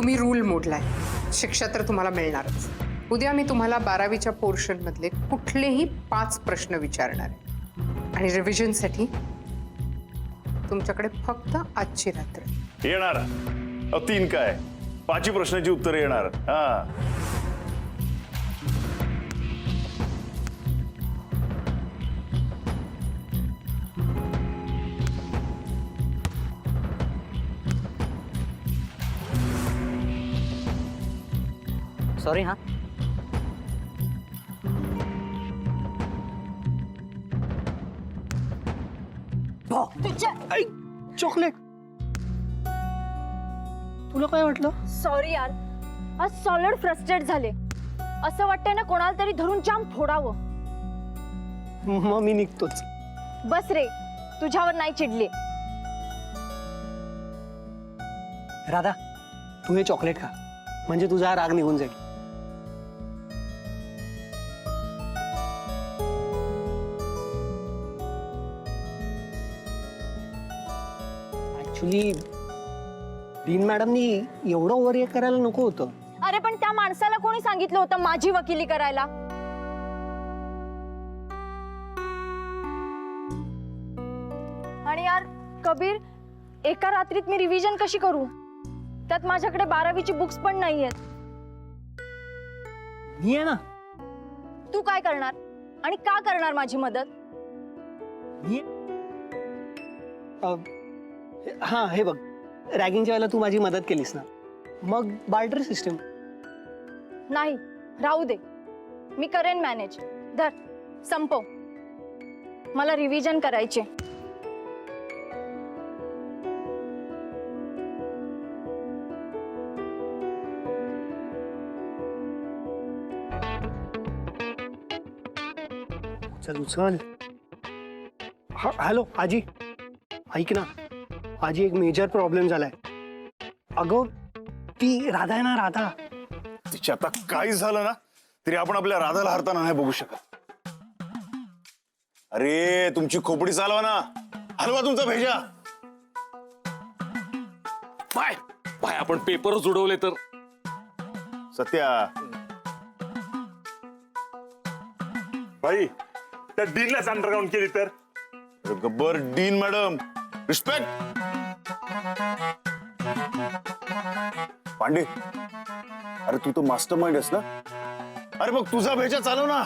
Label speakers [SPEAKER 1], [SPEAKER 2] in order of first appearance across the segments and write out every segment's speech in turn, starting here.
[SPEAKER 1] तुम्ही रूल मोडलाय, शिक्षा तर तुम्हाला मिळणारच। उद्या मी तुम्हाला 12वीच्या पोर्शन मधले कुठलेही 5 प्रश्न विचारणार आहे आणि रिव्हिजनसाठी तुमच्याकडे फक्त आजची रात्र
[SPEAKER 2] येणार। 3 काय 5 प्रश्नाची उत्तरे येणार। हा
[SPEAKER 3] सॉरी हाँ
[SPEAKER 4] चॉकलेट तुला काय वाटलं?
[SPEAKER 5] सॉरी यार, आज सॉलिड फ्रस्ट्रेट झाले। असं वाटतंय ना कोणाला तरी धरून जाम फोडावं।
[SPEAKER 4] मग मी निघतोच।
[SPEAKER 5] बस रे, तुझ्यावर नाही चिडले।
[SPEAKER 4] राधा तू हे चॉकलेट खा, म्हणजे तुझा राग निघून जाईल। ऍक्च्युली डीन मॅडमनी एवढं ओव्हर रिएक्ट करायला नको होतं।
[SPEAKER 5] अरे पण त्या माणसाला कोणी सांगितलं होतं माझी वकिली करायला? आणि यार कबीर, एका रात्रीत मी रिव्हिजन कशी करू? त्यात माझ्याकडे 12वीची बुक्स पण नाहीयेत।
[SPEAKER 4] मी आहे ना।
[SPEAKER 5] तू काय करणार आणि का करणार माझी मदत?
[SPEAKER 4] मी हा हे बघ, रॅगिंगच्या वेळेला तू माझी मदत केलीस ना, मग बार्टर सिस्टम
[SPEAKER 5] नाही, राहू दे, मी करेन मॅनेज। धर, संपव, मला रिव्हिजन करायचे।
[SPEAKER 4] चल उचल। हॅलो आजी, ऐक ना, आजी एक मेजर प्रॉब्लेम झालाय। अगं ती राधा आहे ना, राधा,
[SPEAKER 2] तिच्या आता काही झालं ना तरी आपण आपल्या राधाला हरताना नाही बघू शकत। अरे तुमची खोपडी चालवा ना, हलवा तुमचा भेजा।
[SPEAKER 6] बाय बाय, आपण पेपरच उडवले तर।
[SPEAKER 2] सत्या
[SPEAKER 7] भाई त्या डीनलाच अंडरग्राउंड केली तर?
[SPEAKER 2] Gabbar dean madam, respect. Pandey, अरे तू तो मास्टर माइंड आहेस ना, अरे मग तुझा भेजा चालव ना।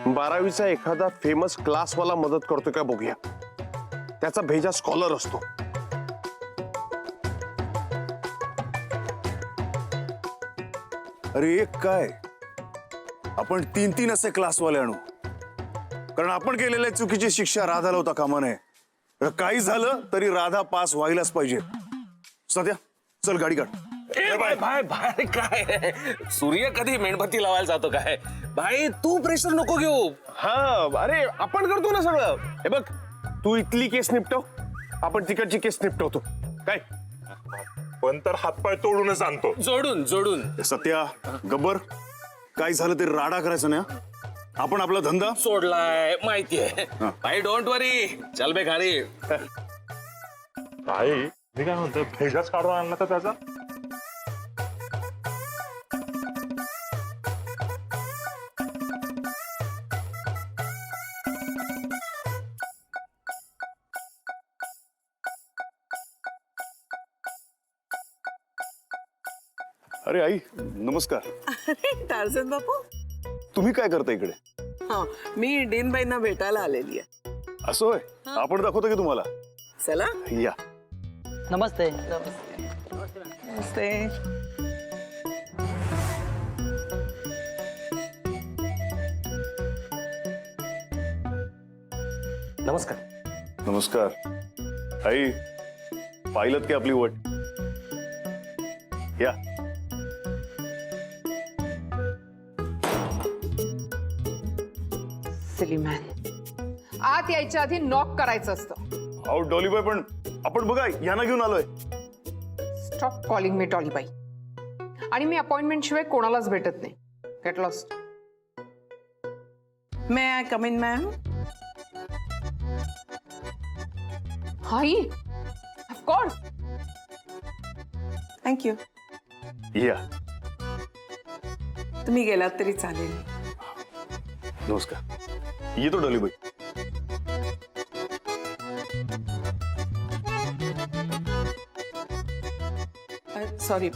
[SPEAKER 8] 12वीचा एखादा फेमस क्लासवाला मदत करतो का बघूया, त्याचा भेजा स्कॉलर असतो।
[SPEAKER 2] अरे एक काय, आपण 3-3 असे क्लासवाले आणू, कारण आपण केलेल्या चुकीची शिक्षा राधाला होता कामा नये। काही झालं तरी राधा पास व्हायलाच पाहिजे। सध्या चल गाडी काढ।
[SPEAKER 6] ए बाय बाय बाय, काय सूर्य कधी मेणबत्ती लावायला जातो काय? भाई तू प्रेशर नको घेऊ।
[SPEAKER 8] हा अरे आपण करतो ना सगळं। हे बघ, तू इथली केस निपटव, आपण तिकडची केस निपटवतो काय?
[SPEAKER 7] पण तर हातपाय तोडूनच आणतो।
[SPEAKER 6] जोडून जोडून।
[SPEAKER 2] सत्या गब्बर, काय झालं तरी राडा करायचा नाही हा? आपण आपला धंदा
[SPEAKER 6] सोडलाय माहितीये भाई, डोंट वरी, चल बे घरी।
[SPEAKER 7] भाई मी काय म्हणतो, भेजाच काढून आणला तर त्याचा?
[SPEAKER 2] अरे आई नमस्कार।
[SPEAKER 9] अरे टार्झन बापू,
[SPEAKER 2] तुम्ही काय करता इकडे?
[SPEAKER 9] हा मी डीनबाईंना भेटायला आलेली आहे।
[SPEAKER 2] असं होय, आपण दाखवतो की तुम्हाला।
[SPEAKER 9] चला।
[SPEAKER 2] या
[SPEAKER 3] नमस्ते।
[SPEAKER 9] नमस्ते।
[SPEAKER 8] नमस्कार।
[SPEAKER 2] नमस्कार। आई पाहिलत की आपली वट? या
[SPEAKER 1] सिली मॅन, आत यायच्या आधी नॉक करायचं असतं।
[SPEAKER 2] अहो डॉलीबाई, पण आपण बघा यांना घेऊन आलोय।
[SPEAKER 1] स्टॉप कॉलिंग मी डॉलीबाई, आणि मी अपॉइंटमेंट शिवाय कोणालाच भेटत नाही। Get lost.
[SPEAKER 9] May I come in ma'am?
[SPEAKER 1] I of course.
[SPEAKER 9] Thank you.
[SPEAKER 2] या
[SPEAKER 9] तुम्ही गेलात तरी चालेल.
[SPEAKER 2] नमस्कार. येतो डॉलीबाई.
[SPEAKER 9] सॉरी,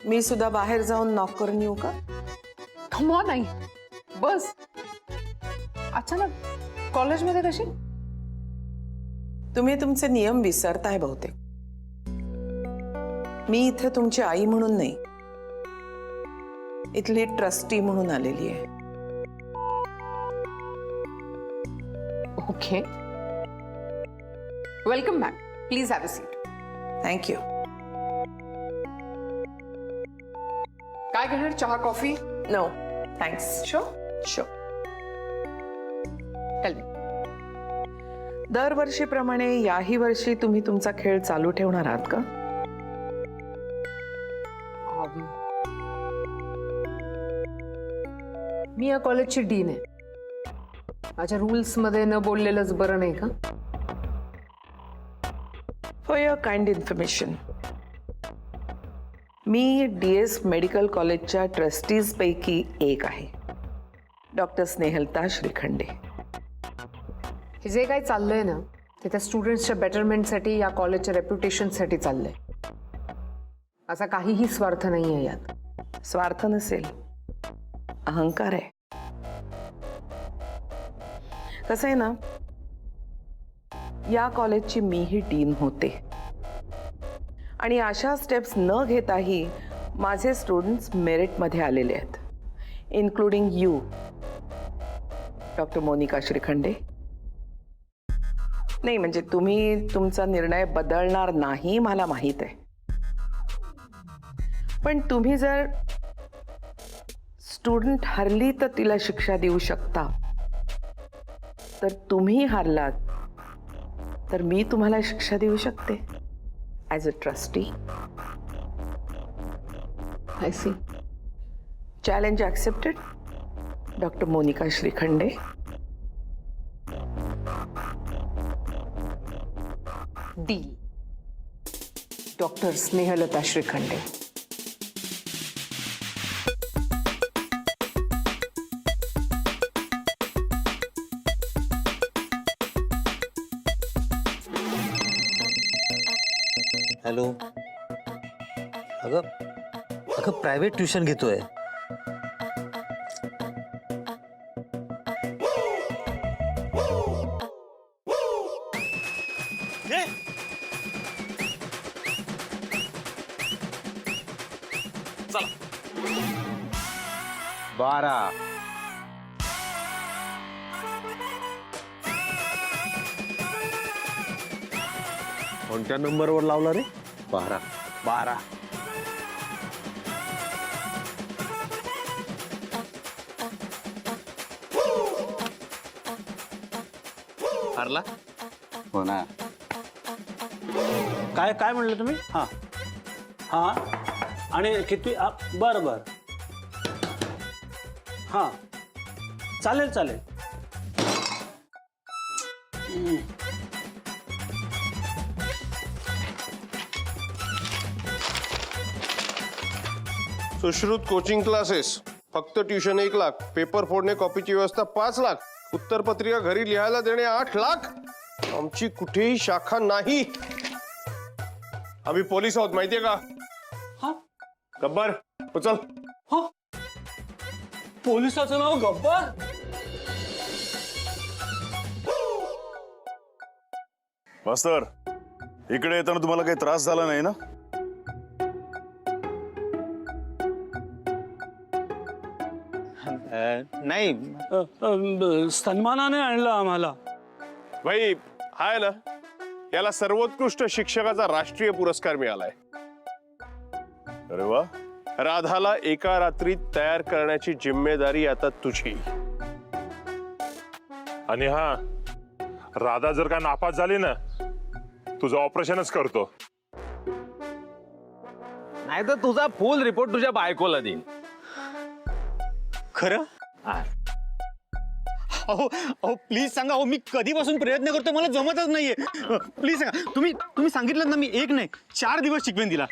[SPEAKER 9] मी सुद्धा बाहेर जाऊन नॉक करून येऊ का?
[SPEAKER 1] कम ऑन आई, बस. अचानक कॉलेजमध्ये कशी?
[SPEAKER 9] तुम्ही तुमचे नियम विसरताय बहुतेक. मी इथे तुमची आई म्हणून नाही, इथली ट्रस्टी म्हणून आलेली आहे.
[SPEAKER 1] Okay, welcome back. Please have a seat.
[SPEAKER 9] Thank you.
[SPEAKER 1] काय घेणार, चहा coffee?
[SPEAKER 9] No thanks.
[SPEAKER 1] Sure.
[SPEAKER 9] Show.
[SPEAKER 1] Tell me.
[SPEAKER 9] दरवर्षीप्रमाणे याही वर्षी तुम्ही तुमचा खेळ चालू ठेवणार आहात का?
[SPEAKER 1] मी या कॉलेजची डीन आहे. माझ्या रूल्स मध्ये न बोललेलंच बरं नाही का?
[SPEAKER 9] For your kind information, me DS medical कॉलेजच्या ट्रस्टीज पैकी एक आहे, डॉक्टर स्नेहलता श्रीखंडे.
[SPEAKER 1] हे जे काही चाललंय ना, ते त्या स्टुडंट्सच्या बेटरमेंटसाठी, या कॉलेजच्या रेप्युटेशनसाठी चाललंय. असा काहीही स्वार्थ नाही आहे यात.
[SPEAKER 9] स्वार्थ नसेल, अहंकार आहे. कसं आहे ना, या कॉलेजची मीही डीन होते आणि अशा स्टेप्स न घेताही माझे स्टुडंट्स मेरिटमध्ये आलेले आहेत, including you, doctor Monika Shrikhande. नाही म्हणजे तुम्ही तुमचा निर्णय बदलणार नाही मला माहीत आहे, पण तुम्ही जर स्टुडंट हरली तर तिला शिक्षा देऊ शकता, तर तुम्ही हारलात तर मी तुम्हाला शिक्षा देऊ शकते as a trustee.
[SPEAKER 1] I see.
[SPEAKER 9] Challenge accepted, doctor Monika Shrikhande.
[SPEAKER 1] Deal. Doctor Snehalata Shrikhande.
[SPEAKER 3] Hello. अगं अगं प्रायव्हेट ट्युशन घेतोय.
[SPEAKER 6] चला.
[SPEAKER 8] 12. कोणत्या नंबरवर लावला रे? 12.
[SPEAKER 6] हारला?
[SPEAKER 3] हो ना.
[SPEAKER 10] काय काय म्हणलं तुम्ही? हां हां. आणि किती? बरं बरं. हां, चालेल चालेल.
[SPEAKER 8] सुश्रुत कोचिंग क्लासेस, फक्त ट्युशन 1 लाख, पेपर फोडणे, कॉपीची व्यवस्था 5 लाख, उत्तरपत्रिका घरी लिहायला देणे 8 लाख. आमची कुठेही शाखा नाही. आम्ही पोलीस आहोत माहितीये का?
[SPEAKER 10] हां
[SPEAKER 8] गब्बर उचल.
[SPEAKER 10] हां. पोलिसाचं नाव गब्बर?
[SPEAKER 2] मास्तर, इकडे येताना तुम्हाला काही त्रास झाला नाही ना?
[SPEAKER 10] नाही, सन्मानाने आणलं आम्हाला.
[SPEAKER 8] भाई हाय ना, याला सर्वोत्कृष्ट शिक्षकाचा राष्ट्रीय पुरस्कार मिळालाय.
[SPEAKER 2] अरे वा.
[SPEAKER 8] राधाला एका रात्रीत तयार करण्याची जिम्मेदारी आता तुझी.
[SPEAKER 7] आणि हा, राधा जर का नापास झाली ना, तुझं ऑपरेशनच करतो.
[SPEAKER 6] नाही तर तुझा फुल रिपोर्ट तुझ्या बायकोला देईन.
[SPEAKER 3] खरं?
[SPEAKER 11] अहो अहो प्लीज सांगा. अहो मी कधीपासून प्रयत्न करतो, मला जमतच नाहीये. प्लीज सांगा. तुम्ही सांगितलं ना, मी 1 नाही 4 दिवस शिकवेन तिला.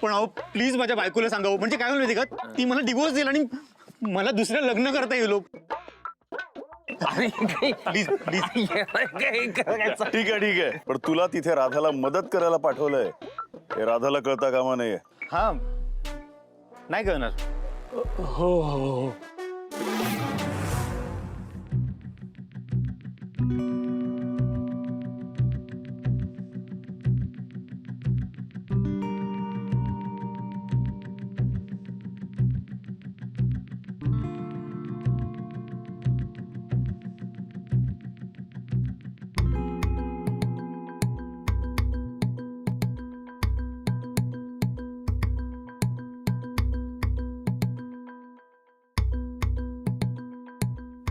[SPEAKER 11] पण अहो प्लीज माझ्या बायकोला सांगा. हो म्हणजे काय होईल माहिती का, ती मला डिवोर्स देईल आणि मला दुसरं लग्न करता येईल. Please please.
[SPEAKER 2] ठीक आहे पण तुला तिथे राधाला मदत करायला पाठवलंय हे राधाला कळता कामा नाहीये.
[SPEAKER 11] हा नाही करणार.
[SPEAKER 10] हो हो हो.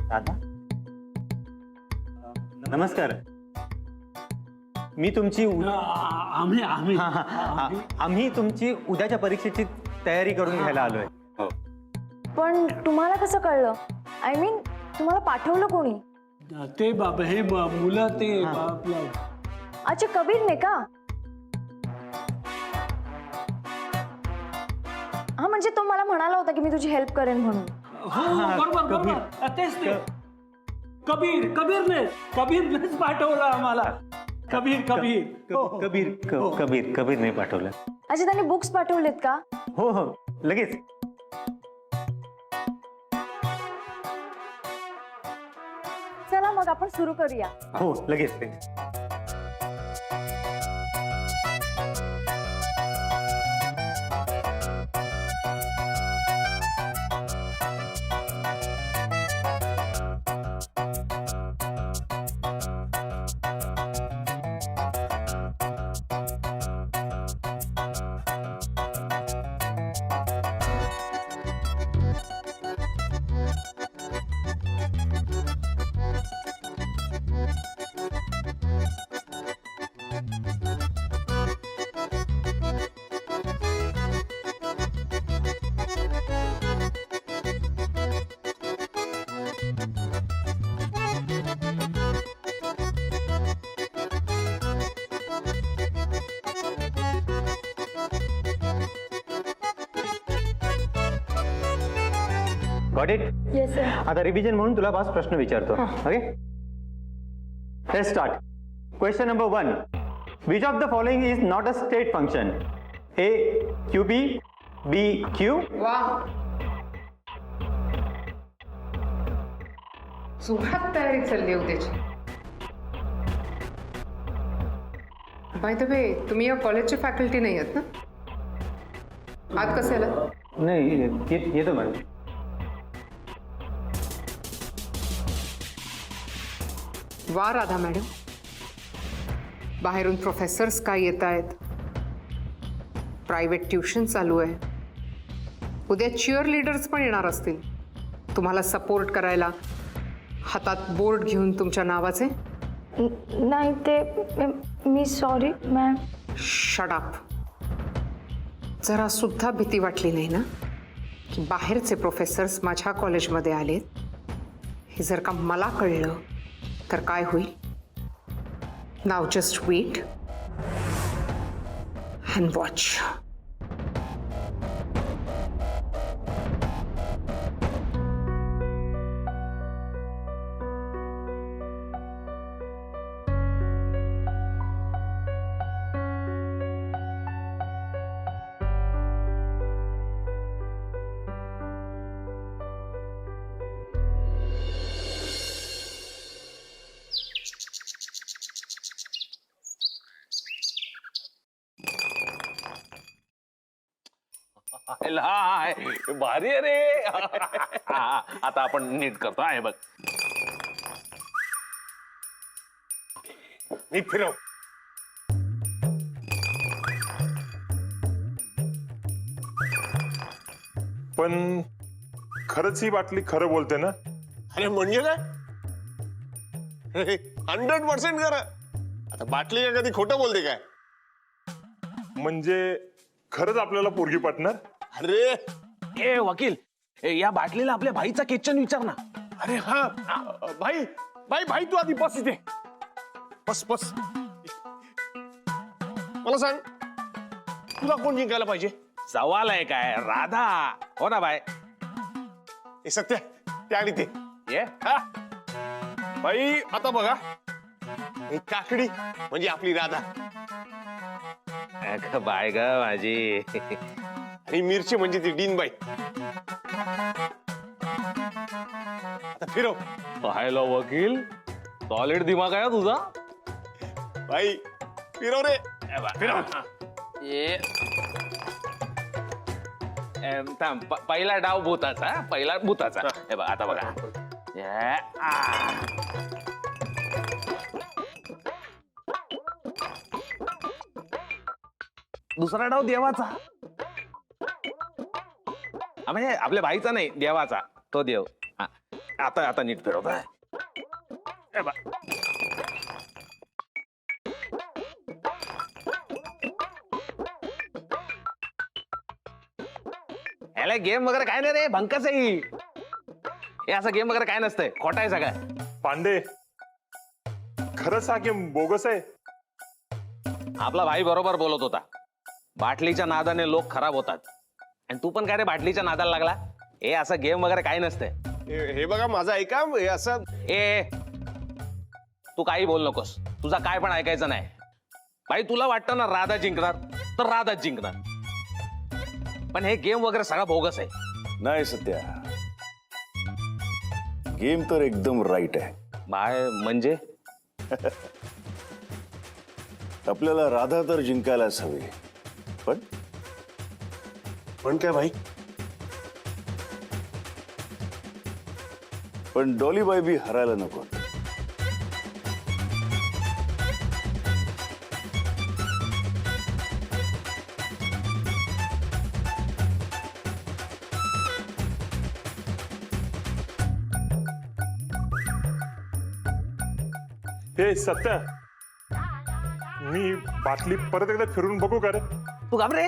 [SPEAKER 11] राधा नमस्कार. मी तुमची आम्ही तुमची उद्याच्या परीक्षेची तयारी करून घ्यायला आलोय.
[SPEAKER 5] पण तुम्हाला कसं कळलं? आय मीन तुम्हाला पाठवलं कोणी?
[SPEAKER 10] ते हे मुलं ते आपलं
[SPEAKER 5] अच्छा, कबीरने का? हा म्हणजे तो मला म्हणाला होता की मी तुझी हेल्प करेन म्हणून.
[SPEAKER 10] बरोबर तेच ते. कबीरनेच पाठवलं आम्हाला.
[SPEAKER 11] कबीर नाही पाठवलं.
[SPEAKER 5] अच्छा, त्यांनी बुक्स पाठवलेत का?
[SPEAKER 11] हो हो लगेच.
[SPEAKER 5] चला मग आपण सुरू करूया.
[SPEAKER 11] हो लगेच. Got it.
[SPEAKER 5] Yes sir.
[SPEAKER 11] आता रिव्हिजन म्हणून तुला 5 प्रश्न विचारतो. Okay, let's start. Question number 1. Which of the following is not a state function? A Q B, B Q.
[SPEAKER 1] वा, जोरात तयारी चालली उद्याची. बाय द वे, तुम्ही या कॉलेजचे फॅकल्टी नाही आहेत ना? आत कसे आलात?
[SPEAKER 11] नाही येतो मॅडम.
[SPEAKER 1] वा राधा मॅडम, बाहेरून प्रोफेसर्स काय येत आहेत, प्रायव्हेट ट्युशन चालू आहे, उद्या चिअर लीडर्स पण येणार असतील तुम्हाला सपोर्ट करायला, हातात बोर्ड घेऊन तुमच्या नावाचे.
[SPEAKER 5] नाही ते मी सॉरी मॅम.
[SPEAKER 1] Shut up. जरा सुद्धा भीती वाटली नाही ना की बाहेरचे प्रोफेसर्स माझ्या कॉलेजमध्ये आलेत? हे जर का मला कळलं तर काय होईल? नाव जस्ट वेट अँड वॉच.
[SPEAKER 6] भारी आहे रे. आता आपण नीट करतो आहे बघ. नीट फिरव.
[SPEAKER 7] पण खरंच ही बाटली खरं बोलते ना?
[SPEAKER 8] अरे म्हणजे काय? 100% खरं. आता बाटली काय कधी खोटं बोलते काय?
[SPEAKER 7] म्हणजे खरंच आपल्याला पोरगी पटणार?
[SPEAKER 8] अरे
[SPEAKER 6] ए वकील, या बाटलीला आपल्या भाईचा क्वेश्चन विचार ना.
[SPEAKER 8] अरे हा भाई भाई भाई तू आधी बस इथे बस बस. मला सांग तुला कोण जिंकायला पाहिजे?
[SPEAKER 6] सवाल आहे काय? राधा. हो ना बाय?
[SPEAKER 8] हे सत्य त्या आणि ते
[SPEAKER 6] ये
[SPEAKER 8] हा भाई आता बघा ही काकडी म्हणजे आपली राधा
[SPEAKER 6] अगं बाय ग माझी.
[SPEAKER 8] आणि मिरची म्हणजे ती डीनबाई. आता फिरव
[SPEAKER 6] पाहायला वकील सॉलिड दिमाग आहे तुझा.
[SPEAKER 8] भाई फिरव रे फिरव.
[SPEAKER 6] ये थांब पहिला डाव भूताचा. पहिला भूताचा. हे बघ आता बघा. ये, आ. दुसरा डाव देवाचा. म्हणजे आपल्या भाईचा नाही देवाचा. तो देव. हा. आता आता नीट फिरवता. हे बघ. याला गेम वगैरे काय नाही रे. भंकच आहे ही. हे असं गेम वगैरे काय नसतंय. खोटा आहे सगळं.
[SPEAKER 7] पांडे खरंच हा गेम बोगस आहे.
[SPEAKER 6] आपला भाई बरोबर बोलत होता. बाटलीच्या नादाने लोक खराब होतात. आणि तू पण काय रे बाटलीच्या नादाला लागला? हे असं गेम वगैरे काही नसतंय.
[SPEAKER 8] हे बघा माझं ऐका हे असं.
[SPEAKER 6] ए तू काही बोल नकोस. तुझा काय पण ऐकायचं नाही. भाई तुला वाटतं ना राधा जिंकणार तर राधाच जिंकणार. पण हे गेम वगैरे सगळा बोगस आहे.
[SPEAKER 2] नाही सत्या, गेम तर एकदम राईट आहे.
[SPEAKER 6] बाय म्हणजे
[SPEAKER 2] आपल्याला राधा तर जिंकायलाच हवी.
[SPEAKER 8] पण काय भाई?
[SPEAKER 2] पण डॉलीबाई बी हरायला नको.
[SPEAKER 7] हे सत्य, मी बाटली परत एकदा फिरून बघू का रे?
[SPEAKER 6] तू घाबरे.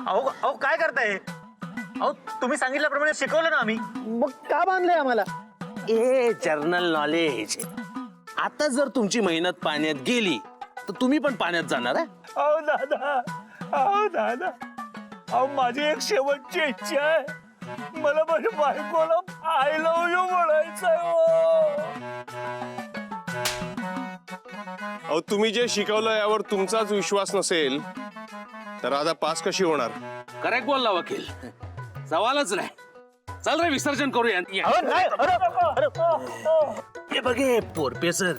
[SPEAKER 11] अहो अहो काय करताय? अहो तुम्ही सांगितल्याप्रमाणे शिकवलं ना आम्ही. मग का बांधलंय आम्हाला?
[SPEAKER 6] ए जर्नल नॉलेज. आता जर तुमची मेहनत पाण्यात गेली तर तुम्ही पण पाण्यात जाणार आहे.
[SPEAKER 11] अहो दादा, अहो दादा, अहो माझी एक शेवटची इच्छा आहे. मला माझ्या बायकोला आय लव्ह यू म्हणायचंय.
[SPEAKER 8] अहो तुम्ही जे शिकवलं यावर तुमचाच विश्वास नसेल तर राधा पास कशी होणार?
[SPEAKER 6] करेक्ट बोलला वकील. सवालच नाही. चल रे विसर्जन करूया. हे बघे प्रोफेसर,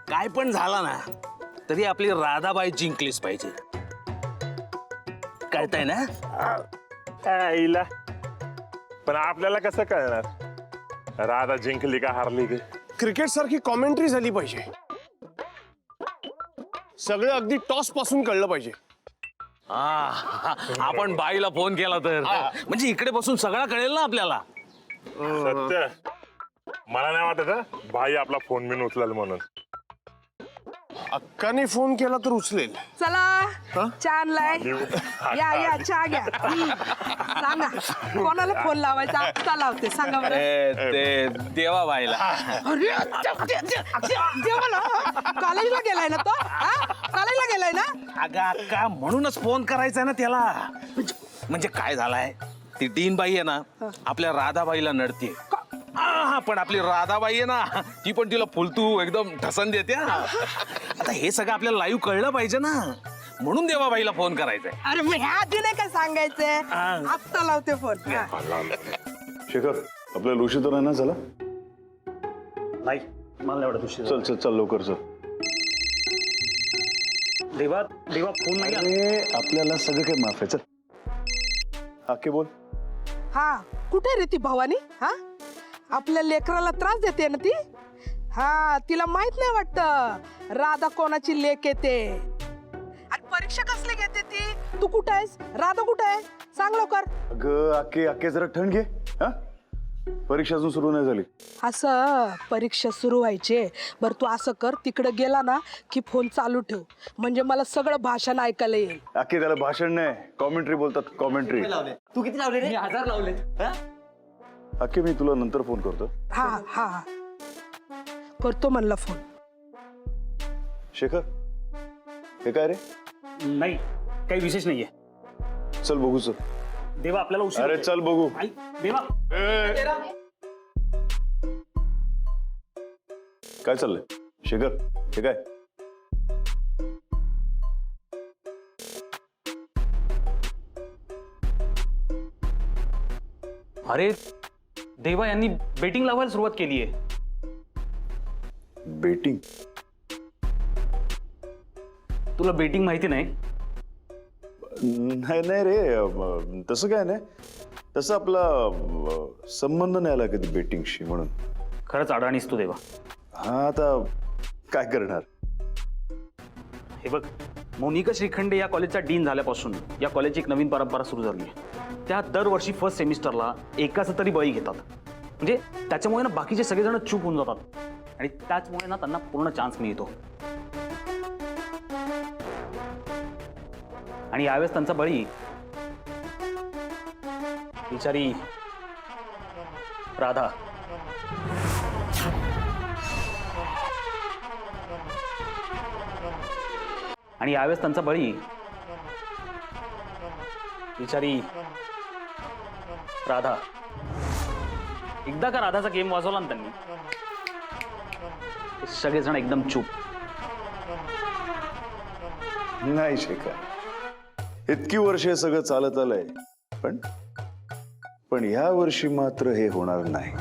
[SPEAKER 6] काय पण झाला ना तरी आपली राधाबाई जिंकलीच पाहिजे. कळतंय ना?
[SPEAKER 7] आईला पण आपल्याला कसं कळणार राधा जिंकली का हारली की?
[SPEAKER 8] क्रिकेट सारखी कॉमेंट्री झाली पाहिजे. सगळं अगदी टॉस पासून कळलं पाहिजे.
[SPEAKER 6] आपण बाईला फोन केला तर म्हणजे इकडे बसून सगळं कळेल ना आपल्याला.
[SPEAKER 7] सत्य, मला नाही वाटत हं, भाई आपला फोन बिन उचलेल म्हणून.
[SPEAKER 8] अक्काने फोन केला तर उचलेल.
[SPEAKER 12] चला चहा आणलाय. या या चहा घ्या. सांगा कोणाला फोन लावायचा? आत्ता लावते. सांगा बरं.
[SPEAKER 6] ते देवा बाईला.
[SPEAKER 12] अरे देवाला कॉलेजला गेलाय ना तो? कॉलेजला गेलाय ना?
[SPEAKER 6] अगं अक्का म्हणूनच फोन करायचा ना त्याला. म्हणजे काय झालाय, ती डीन बाई आहे ना आपल्या राधाबाईला नडते. पण आपली राधाबाई आहे ना ती पण तिला फुलतू एकदम ठसन देते. आता हे सगळं आपल्याला लाईव्ह कळलं पाहिजे ना, म्हणून देवाबाईला फोन करायचंय.
[SPEAKER 12] अरे मग ह्या आधी नाही काय सांगायचंय? आत्ता लावते फोन.
[SPEAKER 2] शेखर, आपल्याला उशीर तर नाही ना झाला?
[SPEAKER 11] नाही मला एवढं उशीर.
[SPEAKER 2] चल चल चल लवकर चल.
[SPEAKER 11] देवा देवा फोन नाही आला.
[SPEAKER 2] अरे आपल्याला सगळं काही माफ आहे. चल हाके बोल.
[SPEAKER 12] हा कुठे रे ती भवानी? हा आपल्या लेकराला त्रास देते ना ती. हा तिला माहित नाही वाटत राधा कोणाची लेक येते. आणि परीक्षा कसली घेते ती? तू कुठं आहेस? राधा कुठं आहे? सांग लवकर.
[SPEAKER 2] अगं आके आके जरा थंड घे. हा परीक्षा अजून सुरू नाही झाली.
[SPEAKER 12] असं परीक्षा सुरू व्हायचे. बरं तू असं कर, तिकडे गेला ना की फोन चालू ठेव, म्हणजे मला सगळं भाषण ऐकायला येईल.
[SPEAKER 2] अख्खी त्याला भाषण नाही, कॉमेंट्री बोलतात, कॉमेंट्री.
[SPEAKER 11] तू किती लावले रे? 1000 लावले.
[SPEAKER 2] अख्खी मी तुला नंतर फोन करतो.
[SPEAKER 12] हा हा हा. करतो म्हणला फोन.
[SPEAKER 2] शेखर, हे काय रे?
[SPEAKER 10] नाही काही विशेष नाहीये.
[SPEAKER 2] चल बघू चल.
[SPEAKER 10] देवा आपल्याला उशीर
[SPEAKER 2] अरे
[SPEAKER 10] होतोय.
[SPEAKER 2] चल बघू.
[SPEAKER 10] आई, देवा
[SPEAKER 2] काय चाललंय शेखर? हे काय?
[SPEAKER 10] अरे देवा यांनी बेटिंग लावायला सुरुवात केली आहे.
[SPEAKER 2] बेटिंग?
[SPEAKER 10] तुला बेटिंग माहिती नाही?
[SPEAKER 2] नाही नाही रे, तसं काय नाही. तसं आपला संबंध नाही आला कधी बेटिंगशी, म्हणून.
[SPEAKER 10] खरंच अडाणीस तू देवा.
[SPEAKER 2] हा आता काय करणार.
[SPEAKER 10] हे बघ, मोनिका श्रीखंडे या कॉलेजचा डीन झाल्यापासून या कॉलेजची एक नवीन परंपरा सुरू झाली आहे. त्या दरवर्षी फर्स्ट सेमिस्टरला एकाचा तरी बळी घेतात. म्हणजे त्याच्यामुळे ना बाकीचे सगळेजण चूप होऊन जातात आणि त्याचमुळे ना त्यांना पूर्ण चान्स मिळतो. आणि यावेळेस त्यांचा बळी बिचारी राधा. आणि यावेळेस त्यांचा बळी बिचारी राधा. एकदा का राधाचा गेम वाजवला ना त्यांनी, ते सगळेजण एकदम चूप.
[SPEAKER 2] नाही शेखर, इतकी वर्ष हे सगळं चालत आलंय, पण या वर्षी मात्र हे होणार नाही.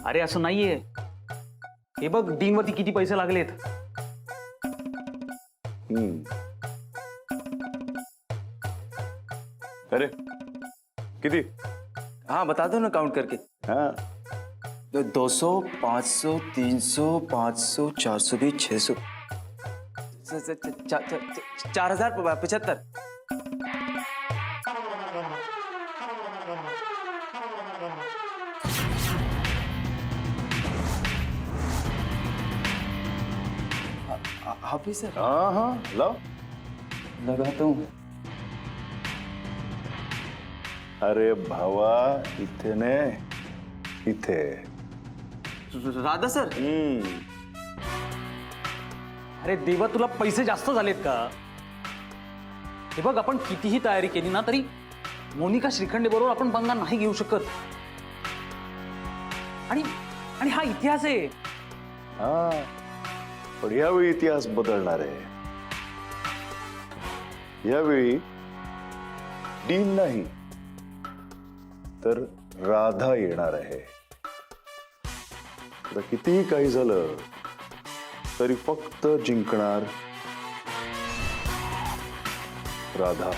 [SPEAKER 10] अरे असं नाहीये. हे बघ डीनवरती किती पैसे लागलेत.
[SPEAKER 2] अरे किती?
[SPEAKER 3] हाँ बता दो ना काउंट करके.
[SPEAKER 2] हाँ
[SPEAKER 3] 200, 500, 300, 500, 420, 600, 4075. हाफिज सर.
[SPEAKER 2] हाँ हाँ लाओ.
[SPEAKER 3] लगाता हूँ.
[SPEAKER 2] अरे भावा, इथे ने इथे.
[SPEAKER 3] राधा सर.
[SPEAKER 10] अरे देवा, तुला पैसे जास्त झालेत का? हे बघ, आपण कितीही तयारी केली ना तरी मोनिका श्रीखंडे बरोबर आपण पंगा नाही घेऊ शकत. आणि हा इतिहास आहे.
[SPEAKER 2] हा, पण यावेळी इतिहास बदलणार आहे. यावेळी डीन नाही तर राधा येणार आहे. आता कितीही काही झालं तरी फक्त जिंकणार राधा.